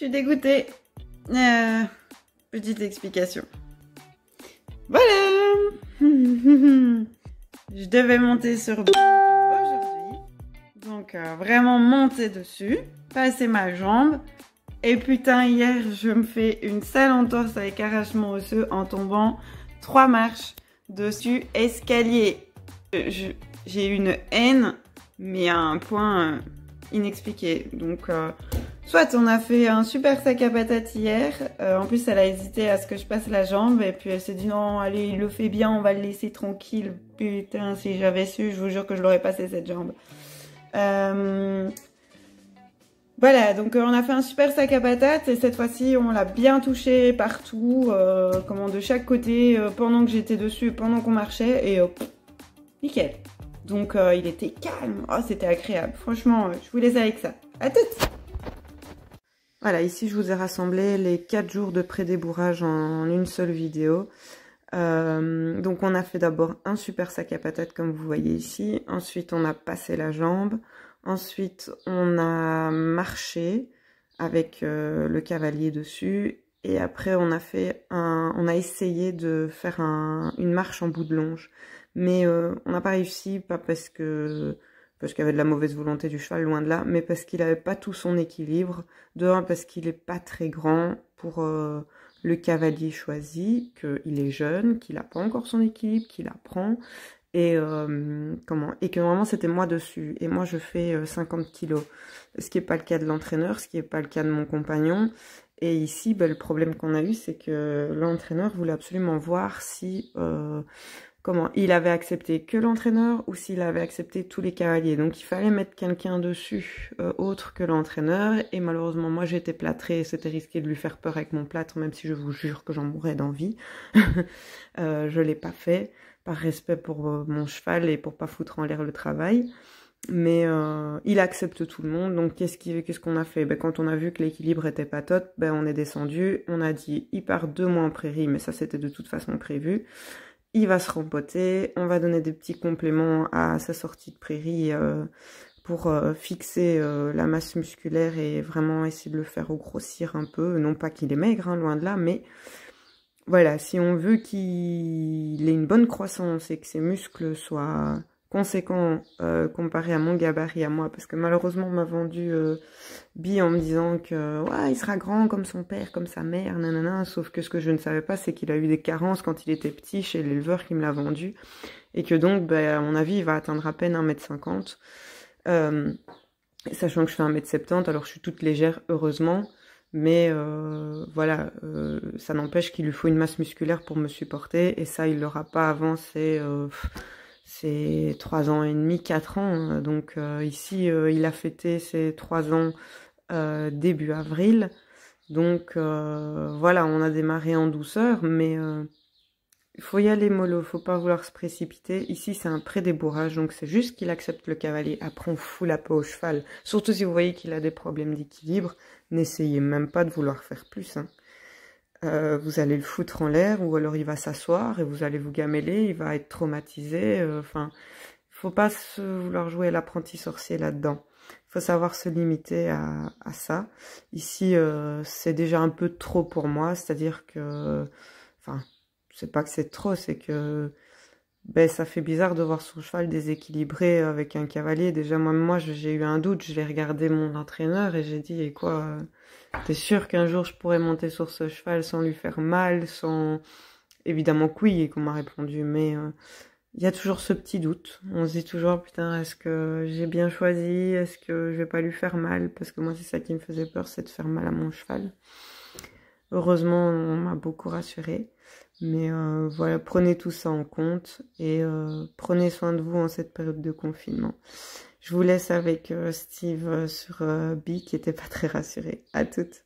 suis dégoûtée. Petite explication. Voilà. Je devais monter sur aujourd'hui. Donc vraiment monter dessus, passer ma jambe. Et putain, hier, je me fais une sale entorse avec arrachement osseux en tombant 3 marches dessus escalier. J'ai une haine, mais à un point inexpliqué. Donc, soit on a fait un super sac à patates hier. En plus, elle a hésité à ce que je passe la jambe. Et puis, elle s'est dit non, allez, il le fait bien, on va le laisser tranquille. Putain, si j'avais su, je vous jure que je l'aurais passé cette jambe. Voilà, donc on a fait un super sac à patates et cette fois-ci on l'a bien touché partout, de chaque côté, pendant que j'étais dessus, pendant qu'on marchait et nickel. Donc il était calme, oh c'était agréable, franchement je vous laisse avec ça. À toutes. Voilà, ici je vous ai rassemblé les 4 jours de pré-débourrage en une seule vidéo. Donc on a fait d'abord un super sac à patates comme vous voyez ici, ensuite on a passé la jambe. Ensuite, on a marché avec le cavalier dessus. Et après, on a essayé de faire une marche en bout de longe. Mais on n'a pas réussi, pas parce qu'il y avait de la mauvaise volonté du cheval, loin de là, mais parce qu'il n'avait pas tout son équilibre. De un, parce qu'il n'est pas très grand pour le cavalier choisi, qu'il est jeune, qu'il n'a pas encore son équilibre, qu'il apprend. Et que normalement c'était moi dessus et moi je fais 50 kilos, ce qui n'est pas le cas de l'entraîneur, ce qui n'est pas le cas de mon compagnon. Et ici le problème qu'on a eu, c'est que l'entraîneur voulait absolument voir si il avait accepté que l'entraîneur ou s'il avait accepté tous les cavaliers. Donc il fallait mettre quelqu'un dessus autre que l'entraîneur, et malheureusement moi j'étais plâtrée et c'était risqué de lui faire peur avec mon plâtre, même si je vous jure que j'en mourrais d'envie. Je l'ai pas fait par respect pour mon cheval et pour pas foutre en l'air le travail. Mais il accepte tout le monde. Donc qu'est-ce qu'on a fait? Quand on a vu que l'équilibre était pas top, on est descendu. On a dit il part 2 mois en prairie, mais ça c'était de toute façon prévu. Il va se rempoter. On va donner des petits compléments à sa sortie de prairie pour fixer la masse musculaire et vraiment essayer de le faire grossir un peu. Non pas qu'il est maigre, hein, loin de là, mais voilà, si on veut qu'il ait une bonne croissance et que ses muscles soient conséquents comparé à mon gabarit à moi, parce que malheureusement on m'a vendu Bi en me disant que ouais, il sera grand comme son père, comme sa mère, nanana, sauf que ce que je ne savais pas, c'est qu'il a eu des carences quand il était petit chez l'éleveur qui me l'a vendu, et que donc, à mon avis, il va atteindre à peine 1,50 m, sachant que je fais 1,70 m, alors je suis toute légère, heureusement. Mais voilà, ça n'empêche qu'il lui faut une masse musculaire pour me supporter. Et ça, il l'aura pas avant c'est 3 ans et demi, 4 ans. Donc ici, il a fêté ses 3 ans début avril. Donc voilà, on a démarré en douceur. Mais il faut y aller mollo, faut pas vouloir se précipiter. Ici, c'est un pré-débourrage, donc c'est juste qu'il accepte le cavalier. Après, on fout la peau au cheval. Surtout si vous voyez qu'il a des problèmes d'équilibre, n'essayez même pas de vouloir faire plus. Hein. Vous allez le foutre en l'air, ou alors il va s'asseoir et vous allez vous gameler, il va être traumatisé. Enfin, faut pas vouloir jouer à l'apprenti sorcier là-dedans. Il faut savoir se limiter à ça. Ici, c'est déjà un peu trop pour moi, c'est-à-dire que... Enfin... C'est pas que c'est trop, c'est que ça fait bizarre de voir son cheval déséquilibré avec un cavalier. Déjà, moi j'ai eu un doute, je l'ai regardé mon entraîneur et j'ai dit, et quoi, t'es sûr qu'un jour je pourrais monter sur ce cheval sans lui faire mal, sans... Évidemment que oui, et qu'on m'a répondu, mais il y a toujours ce petit doute. On se dit toujours, putain, est-ce que j'ai bien choisi? Est-ce que je vais pas lui faire mal? Parce que moi, c'est ça qui me faisait peur, c'est de faire mal à mon cheval. Heureusement, on m'a beaucoup rassurée. Mais voilà, prenez tout ça en compte et prenez soin de vous en cette période de confinement. Je vous laisse avec Steve sur Bi qui était pas très rassuré. À toutes.